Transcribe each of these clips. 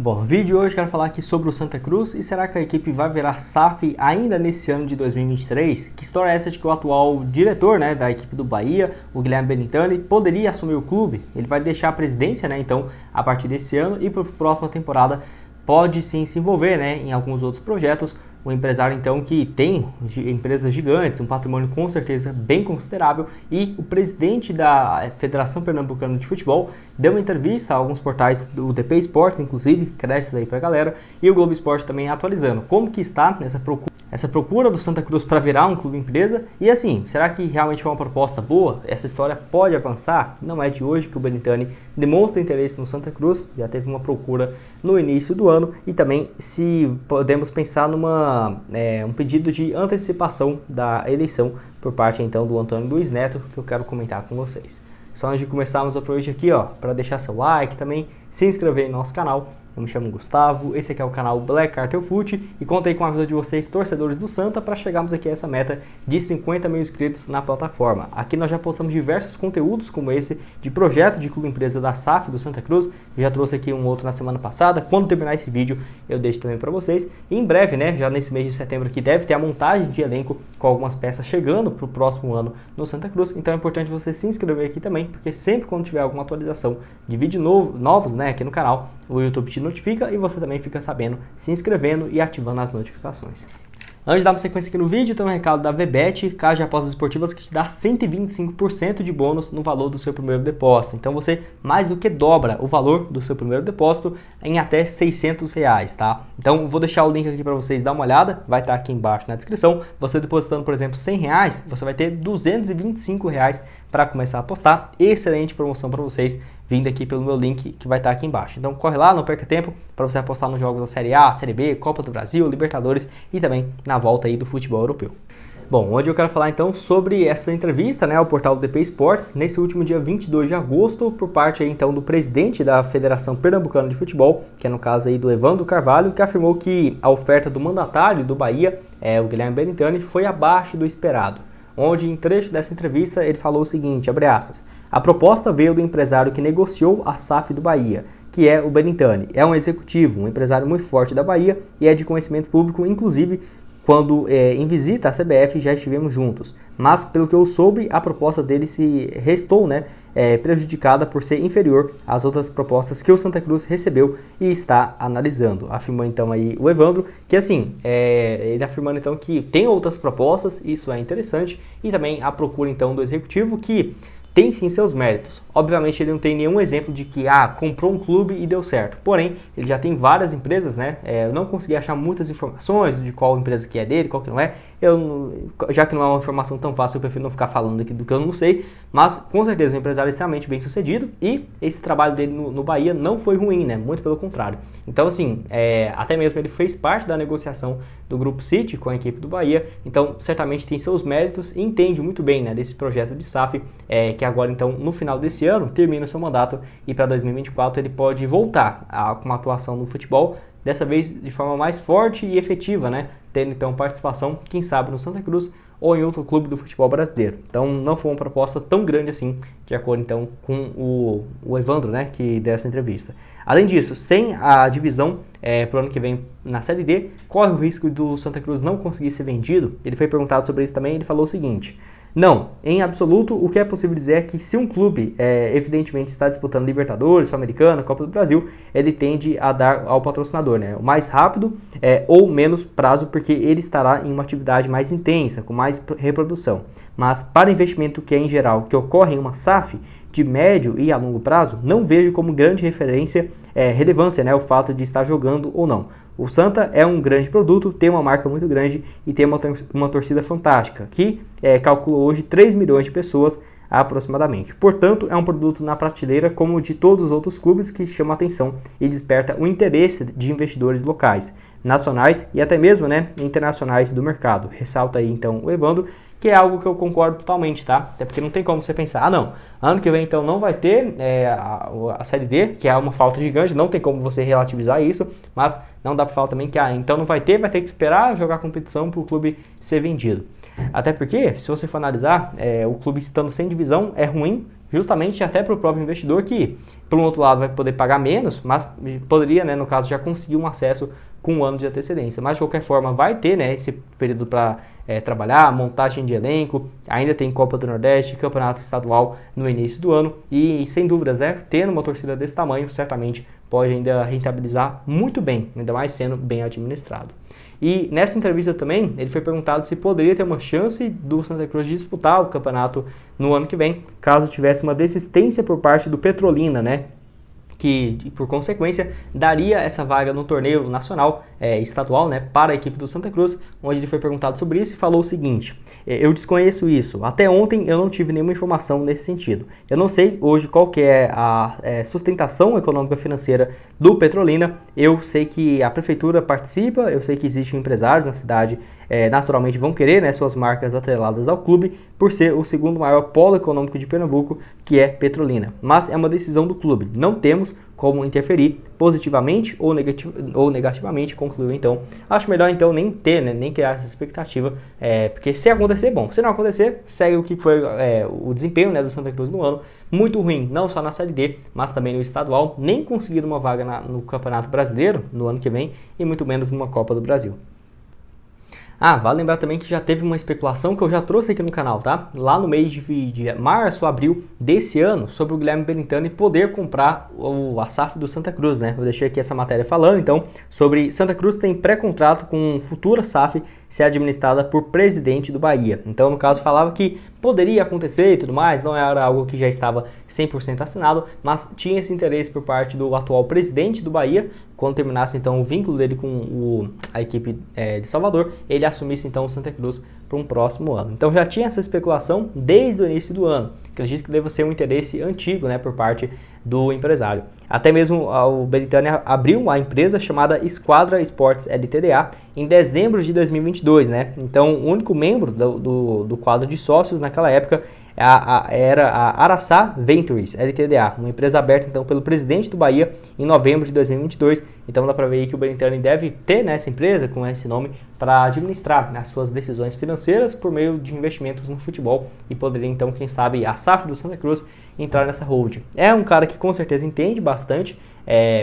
Bom, no vídeo de hoje quero falar aqui sobre o Santa Cruz e será que a equipe vai virar SAF ainda nesse ano de 2023? Que história é essa de que o atual diretor da equipe do Bahia, o Guilherme Belintani, poderia assumir o clube? Ele vai deixar a presidência, então, a partir desse ano e para a próxima temporada pode sim se envolver em alguns outros projetos. Um empresário então que tem empresas gigantes, um patrimônio com certeza bem considerável, e o presidente da Federação Pernambucana de Futebol deu uma entrevista a alguns portais do DP Esportes, inclusive, crédito aí pra galera, e o Globo Esporte também atualizando como que está essa procura do Santa Cruz para virar um clube empresa. E assim, será que realmente foi uma proposta boa? Essa história pode avançar? Não é de hoje que o Belintani demonstra interesse no Santa Cruz, já teve uma procura no início do ano, e também se podemos pensar um pedido de antecipação da eleição por parte então do Antônio Luiz Neto, que eu quero comentar com vocês. Só antes de começarmos, aproveite aqui para deixar seu like, também se inscrever no nosso canal. Eu me chamo Gustavo, esse aqui é o canal Black Cartel Foot e conto aí com a ajuda de vocês, torcedores do Santa, para chegarmos aqui a essa meta de 50 mil inscritos na plataforma. Aqui nós já postamos diversos conteúdos como esse de projeto de clube empresa da SAF do Santa Cruz. Eu já trouxe aqui um outro na semana passada. Quando terminar esse vídeo eu deixo também para vocês. E em breve, já nesse mês de setembro aqui, deve ter a montagem de elenco com algumas peças chegando para o próximo ano no Santa Cruz. Então é importante você se inscrever aqui também, porque sempre quando tiver alguma atualização de vídeo novos aqui no canal, o YouTube te notifica e você também fica sabendo, se inscrevendo e ativando as notificações. Antes de dar uma sequência aqui no vídeo, tem um recado da VBET, casa de apostas esportivas, que te dá 125% de bônus no valor do seu primeiro depósito. Então você mais do que dobra o valor do seu primeiro depósito em até R$600, tá? Então vou deixar o link aqui para vocês dar uma olhada, vai estar aqui embaixo na descrição. Você depositando, por exemplo, R$100, você vai ter R$225 para começar a apostar. Excelente promoção para vocês, vindo aqui pelo meu link que vai estar aqui embaixo. Então corre lá, não perca tempo para você apostar nos jogos da Série A, Série B, Copa do Brasil, Libertadores e também na volta aí do futebol europeu. Bom, hoje eu quero falar então sobre essa entrevista ao portal do DP Esportes, nesse último dia 22 de agosto, por parte aí, então do presidente da Federação Pernambucana de Futebol, que é no caso aí do Evandro Carvalho, que afirmou que a oferta do mandatário do Bahia, o Guilherme Belintani, foi abaixo do esperado. Onde em trecho dessa entrevista ele falou o seguinte, abre aspas, a proposta veio do empresário que negociou a SAF do Bahia, que é o Belintani. É um executivo, um empresário muito forte da Bahia e é de conhecimento público, inclusive quando em visita à CBF já estivemos juntos. Mas pelo que eu soube, a proposta dele se restou prejudicada por ser inferior às outras propostas que o Santa Cruz recebeu e está analisando. Afirmou então aí o Evandro que assim, ele afirmando então que tem outras propostas, isso é interessante, e também a procura então do executivo que tem sim seus méritos. Obviamente ele não tem nenhum exemplo de que comprou um clube e deu certo. Porém, ele já tem várias empresas, eu não consegui achar muitas informações de qual empresa que é dele, qual que não é. Já que não é uma informação tão fácil, eu prefiro não ficar falando aqui do que eu não sei. Mas com certeza é um empresário extremamente bem sucedido e esse trabalho dele no Bahia não foi ruim, muito pelo contrário. Então assim, até mesmo ele fez parte da negociação do Grupo City com a equipe do Bahia. Então certamente tem seus méritos e entende muito bem desse projeto de SAF, que agora então no final desse ano termina o seu mandato e para 2024 ele pode voltar com uma atuação no futebol, dessa vez de forma mais forte e efetiva, tendo então participação, quem sabe no Santa Cruz ou em outro clube do futebol brasileiro. Então não foi uma proposta tão grande assim, de acordo então com o Evandro, que deu essa entrevista. Além disso, sem a divisão para o ano que vem na Série D, corre o risco do Santa Cruz não conseguir ser vendido. Ele foi perguntado sobre isso também, ele falou o seguinte: não, em absoluto, o que é possível dizer é que se um clube evidentemente está disputando Libertadores, Sul-Americana, Copa do Brasil, ele tende a dar ao patrocinador, o mais rápido ou menos prazo, porque ele estará em uma atividade mais intensa, com mais reprodução. Mas para investimento que é em geral, que ocorre em uma SAF, de médio e a longo prazo, não vejo como grande relevância o fato de estar jogando ou não. O Santa é um grande produto, tem uma marca muito grande e tem uma torcida fantástica, que calcula hoje 3 milhões de pessoas aproximadamente. Portanto, é um produto na prateleira como o de todos os outros clubes que chama atenção e desperta o interesse de investidores locais, nacionais e até mesmo internacionais do mercado. Ressalta aí então o Evandro, que é algo que eu concordo totalmente, tá? Até porque não tem como você pensar, não, ano que vem então não vai ter a Série D, que é uma falta gigante, não tem como você relativizar isso, mas não dá para falar também que então não vai ter que esperar jogar a competição para o clube ser vendido. Até porque, se você for analisar, o clube estando sem divisão é ruim justamente até para o próprio investidor que, por um outro lado, vai poder pagar menos, mas poderia, né, no caso, já conseguir um acesso com um ano de antecedência. Mas, de qualquer forma, vai ter, né, esse período para trabalhar, montagem de elenco, ainda tem Copa do Nordeste, Campeonato Estadual no início do ano e, sem dúvidas, né, tendo uma torcida desse tamanho, certamente pode ainda rentabilizar muito bem, ainda mais sendo bem administrado. E nessa entrevista também, ele foi perguntado se poderia ter uma chance do Santa Cruz de disputar o campeonato no ano que vem, caso tivesse uma desistência por parte do Petrolina, né? Que, por consequência, daria essa vaga no torneio nacional, estadual, né, para a equipe do Santa Cruz, onde ele foi perguntado sobre isso e falou o seguinte: eu desconheço isso, até ontem eu não tive nenhuma informação nesse sentido. Eu não sei hoje qual que é a sustentação econômica financeira do Petrolina, eu sei que a prefeitura participa, eu sei que existem empresários na cidade, naturalmente vão querer, né, suas marcas atreladas ao clube, por ser o segundo maior polo econômico de Pernambuco, que é Petrolina. Mas é uma decisão do clube, não temos como interferir positivamente ou negativamente, concluiu então. Acho melhor então nem ter, né, nem criar essa expectativa, porque se acontecer, bom, se não acontecer, segue o que foi o desempenho, né, do Santa Cruz no ano, muito ruim, não só na Série D, mas também no estadual, nem conseguindo uma vaga no Campeonato Brasileiro no ano que vem, e muito menos numa Copa do Brasil. Vale lembrar também que já teve uma especulação que eu já trouxe aqui no canal, tá? Lá no mês de março, abril desse ano, sobre o Guilherme Belintani poder comprar a SAF do Santa Cruz, né? Eu deixei aqui essa matéria falando, então, sobre Santa Cruz tem pré-contrato com futura SAF ser administrada por presidente do Bahia. Então, no caso, falava que poderia acontecer e tudo mais, não era algo que já estava 100% assinado, mas tinha esse interesse por parte do atual presidente do Bahia, quando terminasse então o vínculo dele com a equipe de Salvador, ele assumisse então o Santa Cruz para um próximo ano. Então já tinha essa especulação desde o início do ano. Acredito que deva ser um interesse antigo, né, por parte do empresário. Até mesmo o Belintani abriu a empresa chamada Esquadra Esportes LTDA em dezembro de 2022, né? Então o único membro do quadro de sócios naquela época era a Araçá Ventures LTDA, uma empresa aberta então pelo presidente do Bahia em novembro de 2022. Então dá para ver aí que o Belintani deve ter, né, essa empresa com esse nome para administrar, né, as suas decisões financeiras por meio de investimentos no futebol e poderia então, quem sabe, a SAF do Santa Cruz entrar nessa holding. É um cara que com certeza entende bastante,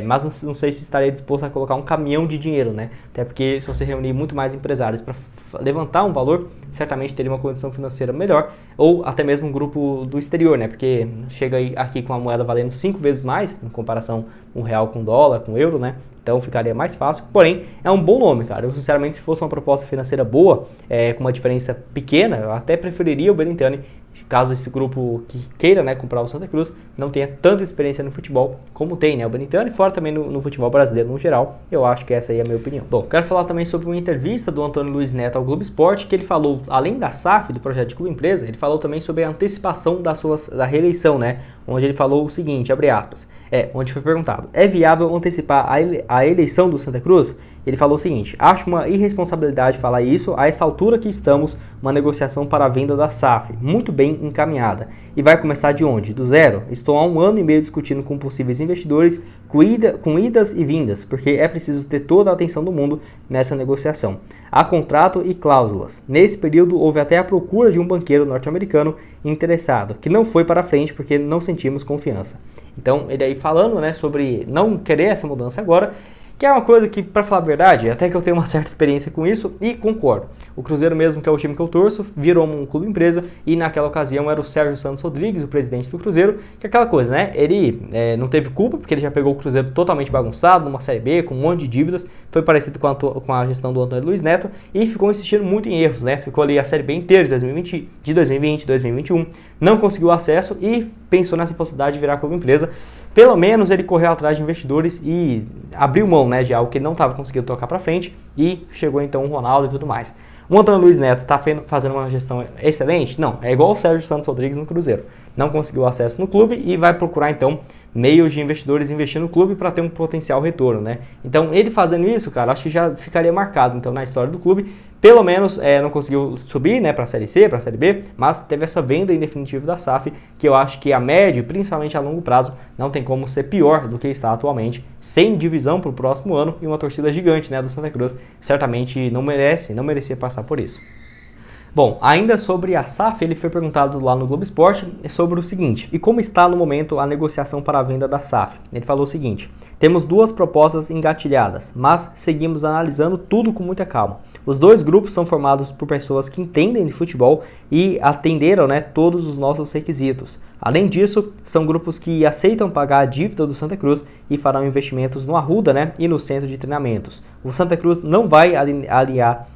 mas não sei se estaria disposto a colocar um caminhão de dinheiro, né? Até porque se você reunir muito mais empresários para levantar um valor, certamente teria uma condição financeira melhor, ou até mesmo um grupo do exterior, né? Porque chega aqui com a moeda valendo 5 vezes mais, em comparação um real com dólar, com euro, né? Então ficaria mais fácil, porém é um bom nome, cara. Eu sinceramente, se fosse uma proposta financeira boa, com uma diferença pequena, eu até preferiria o Belintani, caso esse grupo que queira, né, comprar o Santa Cruz não tenha tanta experiência no futebol como tem, né, o Belintani, fora também no futebol brasileiro no geral. Eu acho que essa aí é a minha opinião. Bom, quero falar também sobre uma entrevista do Antônio Luiz Neto ao Globo Esporte, que ele falou, além da SAF, do projeto de clube empresa, ele falou também sobre a antecipação da reeleição, né, onde ele falou o seguinte, abre aspas, onde foi perguntado, é viável antecipar a eleição do Santa Cruz? Ele falou o seguinte, acho uma irresponsabilidade falar isso a essa altura que estamos, uma negociação para a venda da SAF, muito bem encaminhada. E vai começar de onde? Do zero? Estou há 1 ano e meio discutindo com possíveis investidores, com idas e vindas, porque é preciso ter toda a atenção do mundo nessa negociação. Há contrato e cláusulas. Nesse período houve até a procura de um banqueiro norte-americano interessado, que não foi para frente porque não sentimos confiança. Então ele aí falando, né, sobre não querer essa mudança agora, que é uma coisa que, para falar a verdade, até que eu tenho uma certa experiência com isso e concordo. O Cruzeiro mesmo, que é o time que eu torço, virou um clube empresa e naquela ocasião era o Sérgio Santos Rodrigues, o presidente do Cruzeiro, que é aquela coisa, né? Ele não teve culpa porque ele já pegou o Cruzeiro totalmente bagunçado, numa Série B, com um monte de dívidas, foi parecido com a gestão do Antônio Luiz Neto e ficou insistindo muito em erros, né? Ficou ali a Série B inteira de 2020, 2021, não conseguiu acesso e pensou nessa possibilidade de virar clube empresa. Pelo menos ele correu atrás de investidores e abriu mão, né, de algo que ele não estava conseguindo tocar para frente e chegou então o Ronaldo e tudo mais. O Antônio Luiz Neto está fazendo uma gestão excelente? Não, é igual o Sérgio Santos Rodrigues no Cruzeiro. Não conseguiu acesso no clube e vai procurar então meios de investidores investir no clube para ter um potencial retorno, né? Então ele fazendo isso, cara, acho que já ficaria marcado então na história do clube. Pelo menos não conseguiu subir, né, para a Série C, para a Série B, mas teve essa venda em definitivo da SAF, que eu acho que a médio, principalmente a longo prazo, não tem como ser pior do que está atualmente, sem divisão para o próximo ano e uma torcida gigante, né, do Santa Cruz, certamente não merecia passar por isso. Bom, ainda sobre a SAF, ele foi perguntado lá no Globo Esporte sobre o seguinte: e como está no momento a negociação para a venda da SAF? Ele falou o seguinte: temos duas propostas engatilhadas, mas seguimos analisando tudo com muita calma. Os dois grupos são formados por pessoas que entendem de futebol e atenderam, todos os nossos requisitos. Além disso, são grupos que aceitam pagar a dívida do Santa Cruz e farão investimentos no Arruda, e no centro de treinamentos. O Santa Cruz não vai alienar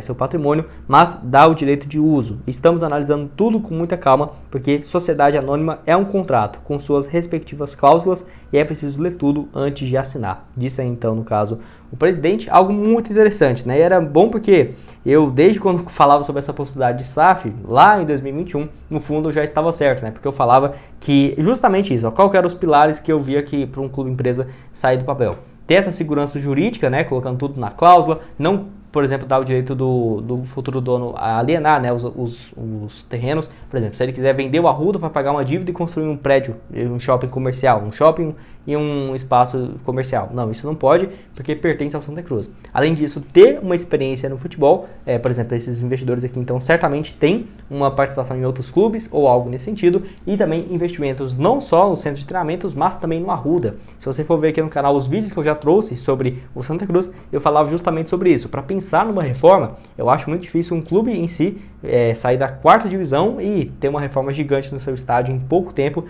seu patrimônio, mas dá o direito de uso. Estamos analisando tudo com muita calma, porque sociedade anônima é um contrato com suas respectivas cláusulas e é preciso ler tudo antes de assinar. Disse aí, então, no caso, o presidente, algo muito interessante, E era bom porque eu, desde quando falava sobre essa possibilidade de SAF, lá em 2021, no fundo eu já estava certo, Porque eu falava que justamente isso, qual que eram os pilares que eu via que para um clube empresa sair do papel. Ter essa segurança jurídica, colocando tudo na cláusula, não, por exemplo, dar o direito do futuro dono a alienar, os terrenos. Por exemplo, se ele quiser vender o Arruda para pagar uma dívida e construir um prédio, um shopping comercial, um shopping e um espaço comercial. Não, isso não pode, porque pertence ao Santa Cruz. Além disso, ter uma experiência no futebol, por exemplo, esses investidores aqui, então, certamente têm uma participação em outros clubes ou algo nesse sentido, e também investimentos não só no centro de treinamentos, mas também no Arruda. Se você for ver aqui no canal os vídeos que eu já trouxe sobre o Santa Cruz, eu falava justamente sobre isso. Para pensar numa reforma, eu acho muito difícil um clube em si sair da 4ª divisão e ter uma reforma gigante no seu estádio em pouco tempo,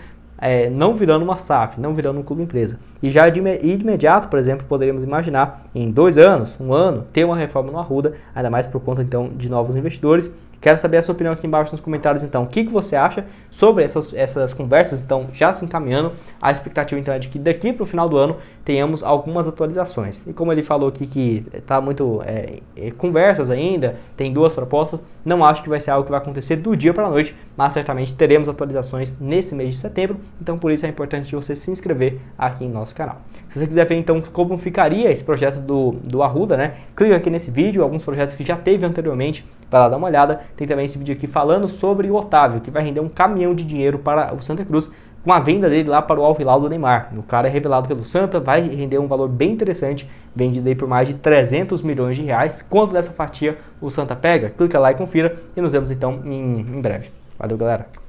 não virando uma SAF, não virando um clube empresa. E já de imediato, por exemplo, poderíamos imaginar em 2 anos, 1 ano, ter uma reforma no Arruda, ainda mais por conta então de novos investidores. Quero saber a sua opinião aqui embaixo nos comentários, então, o que você acha sobre essas conversas, então, já se encaminhando. A expectativa, então, é de que daqui para o final do ano tenhamos algumas atualizações. E como ele falou aqui que está muito conversas ainda, tem 2 propostas, não acho que vai ser algo que vai acontecer do dia para a noite, mas certamente teremos atualizações nesse mês de setembro, então por isso é importante você se inscrever aqui em nosso canal. Se você quiser ver, então, como ficaria esse projeto do Arruda, clica aqui nesse vídeo, alguns projetos que já teve anteriormente, vai lá dar uma olhada. Tem também esse vídeo aqui falando sobre o Otávio, que vai render um caminhão de dinheiro para o Santa Cruz, com a venda dele lá para o Al Hilal do Neymar. O cara é revelado pelo Santa, vai render um valor bem interessante, vendido aí por mais de 300 milhões de reais. Quanto dessa fatia o Santa pega? Clica lá e confira, e nos vemos então em breve. Valeu, galera!